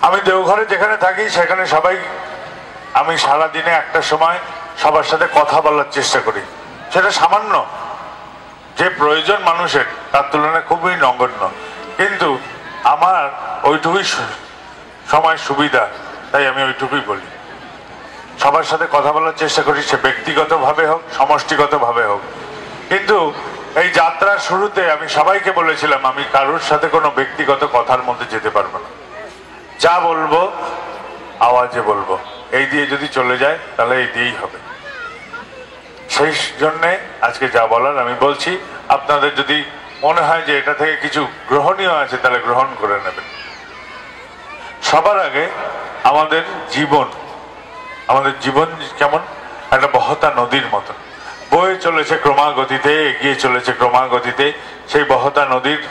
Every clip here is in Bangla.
আমি দেওঘরে যেখানে থাকি সেখানে সবাই, আমি সারাদিনে একটা সময় সবার সাথে কথা বলার চেষ্টা করি, সেটা সামান্য যে প্রয়োজন মানুষের তার তুলনায় খুবই নগণ্য, কিন্তু আমার ওইটুকুই সময় সুবিধা, তাই আমি ওইটুকুই বলি। সবার সাথে কথা বলার চেষ্টা করি, সে ব্যক্তিগতভাবে হোক সমষ্টিগতভাবে হোক। কিন্তু এই যাত্রার শুরুতে আমি সবাইকে বলেছিলাম আমি কারোর সাথে কোনো ব্যক্তিগত কথার মধ্যে যেতে পারবো না, যা বলবো আওয়াজে বলবো, এই দিয়ে যদি চলে যায় তাহলে এই দিয়েই হবে। সেই জন্যে আজকে যা বলার আমি বলছি, আপনাদের যদি মনে হয় যে এটা থেকে কিছু গ্রহণীয় আছে তাহলে গ্রহণ করে নেবেন। সবার আগে আমাদের জীবন কেমন একটা বহতা নদীর মতন বয়ে চলেছে ক্রমাগতিতে, এগিয়ে চলেছে ক্রমাগতিতে। সেই বহতা নদীর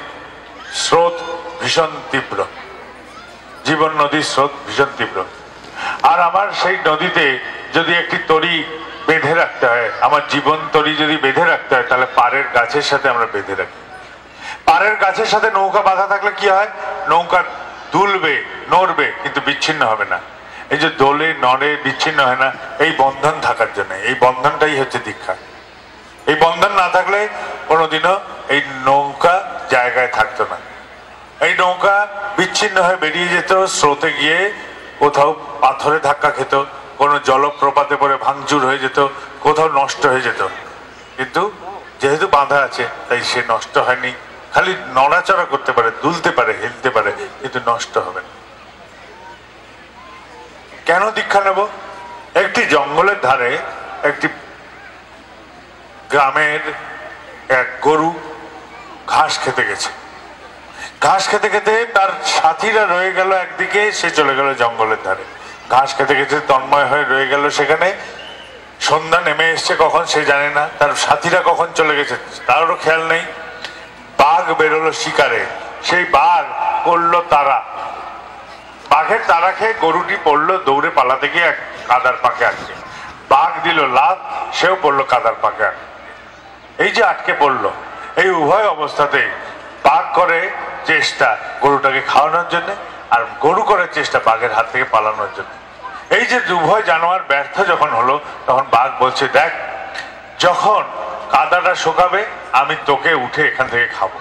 স্রোত ভীষণ তীব্র, জীবন নদীর স্রোত ভীষণ তীব্র। আর আমার সেই নদীতে যদি একটি তরি বেঁধে রাখতে হয়, আমার জীবন তরি যদি বেঁধে রাখতে হয়, তাহলে পাড়ের গাছের সাথে আমরা বেঁধে রাখি। পাড়ের গাছের সাথে নৌকা বাঁধা থাকলে কি হয়, নৌকা দুলবে নড়বে কিন্তু বিচ্ছিন্ন হবে না। এই যে দোলে নড়ে বিচ্ছিন্ন হয় না, এই বন্ধন থাকার জন্য, এই বন্ধনটাই হচ্ছে দীক্ষা। এই বন্ধন না থাকলে কোনোদিনও এই নৌকা জায়গায় থাকতো না। এই নৌকা বিচ্ছিন্ন হয়ে বেরিয়ে যেত, স্রোতে গিয়ে কোথাও পাথরে ধাক্কা খেত, কোনো জলপ্রপাতে পড়ে ভাঙচুর হয়ে যেত, কোথাও নষ্ট হয়ে যেত। কিন্তু যেহেতু বাঁধা আছে তাই সে নষ্ট হয়নি, খালি নড়াচড়া করতে পারে, দুলতে পারে, হেলতে পারে, কিন্তু নষ্ট হবে না। কেন দীক্ষা নেব? একটি জঙ্গলের ধারে একটি গ্রামের এক গরু ঘাস খেতে গেছে। ঘাস খেতে খেতে তার সাথীরা রয়ে গেল একদিকে, সে চলে গেল জঙ্গলের ধারে। ঘাস খেতে খেতে তন্ময় হয়ে রয়ে গেল সেখানে। সন্ধ্যা নেমে এসছে কখন সে জানে না, তার সাথীরা কখন চলে গেছে তারও খেয়াল নেই। বাঘ বেরোলো শিকারে, সেই বাঘ পড়লো তারা, বাঘের তারা খেয়ে গরুটি পড়লো দৌড়ে পালাতে গিয়ে এক কাদার পাকে আটকে। বাঘ দিল লাফ, সেও পড়লো কাদার পাকে আটকে। এই যে আটকে পড়লো, এই উভয় অবস্থাতেই বাঘ করে চেষ্টা গরুটাকে খাওয়ানোর জন্য, আর গরু করে চেষ্টা বাঘের হাত থেকে পালানোর জন্য। এই যে উভয় জানোয়ার ব্যর্থ যখন হলো, তখন বাঘ বলছে, দেখ যখন কাদাটা শুকাবে আমি তোকে উঠে এখান থেকে খাবো।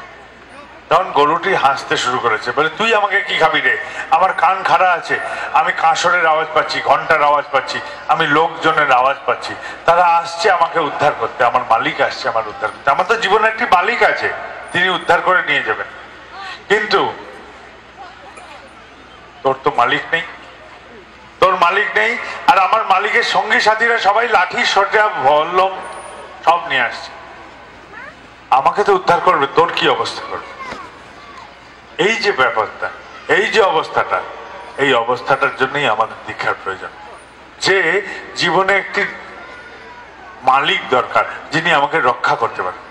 তখন গরুটি হাসতে শুরু করেছে, বলে তুই আমাকে কি খাবি রে, আমার কান খাড়া আছে, আমি কাঁসরের আওয়াজ পাচ্ছি, ঘন্টার আওয়াজ পাচ্ছি, আমি লোকজনের আওয়াজ পাচ্ছি, তারা আসছে আমাকে উদ্ধার করতে, আমার মালিক আসছে আমার উদ্ধার করতে, আমার তো জীবনে একটি মালিক আছে, তিনি উদ্ধার করে নিয়ে যাবেন। কিন্তু তোর তো মালিক নেই, তোর মালিক নেই, আর আমার মালিকের সঙ্গী সাথীরা সবাই লাঠি সোজা বললম সব নিয়ে আসছে, আমাকে তো উদ্ধার করবে, তোর কি অবস্থা করবে? এই যে ব্যাপারটা, এই যে অবস্থাটা, এই অবস্থাটার জন্যই আমাদের দীক্ষার প্রয়োজন। যে জীবনে একটি মালিক দরকার যিনি আমাকে রক্ষা করতে পারেন।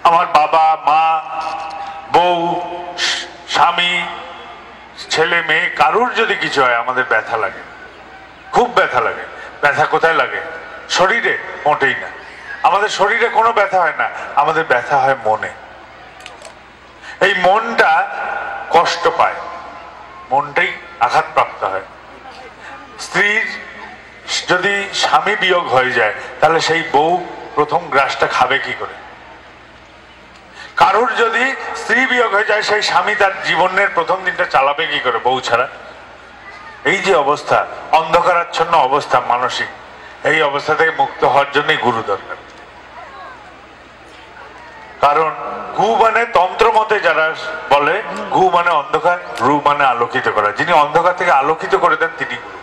আমার বাবা মা বউ স্বামী ছেলে মেয়ে কারুর যদি কিছু হয় আমাদের ব্যথা লাগে, খুব ব্যথা লাগে। ব্যথা কোথায় লাগে? শরীরে? মোটেই না, আমাদের শরীরে কোনো ব্যথা হয় না, আমাদের ব্যথা হয় মনে। এই মনটা কষ্ট পায়, মনটাই আঘাতপ্রাপ্ত হয়। স্ত্রীর যদি স্বামী বিয়োগ হয়ে যায় তাহলে সেই বউ প্রথম গ্রাসটা খাবে কি করে? কারুর যদি স্ত্রী বিয়োগ হয়ে যায় সেই স্বামী তার জীবনের প্রথম দিনটা চালাবে কি করে বউ ছাড়া? এই যে অবস্থা, অন্ধকারাচ্ছন্ন অবস্থা মানসিক, এই অবস্থা থেকে মুক্ত হওয়ার জন্যই গুরু দরকার। কারণ গু মানে তন্ত্র মতে যারা বলে গু মানে অন্ধকার, রু মানে আলোকিত করা। যিনি অন্ধকার থেকে আলোকিত করে দেন তিনি গুরু।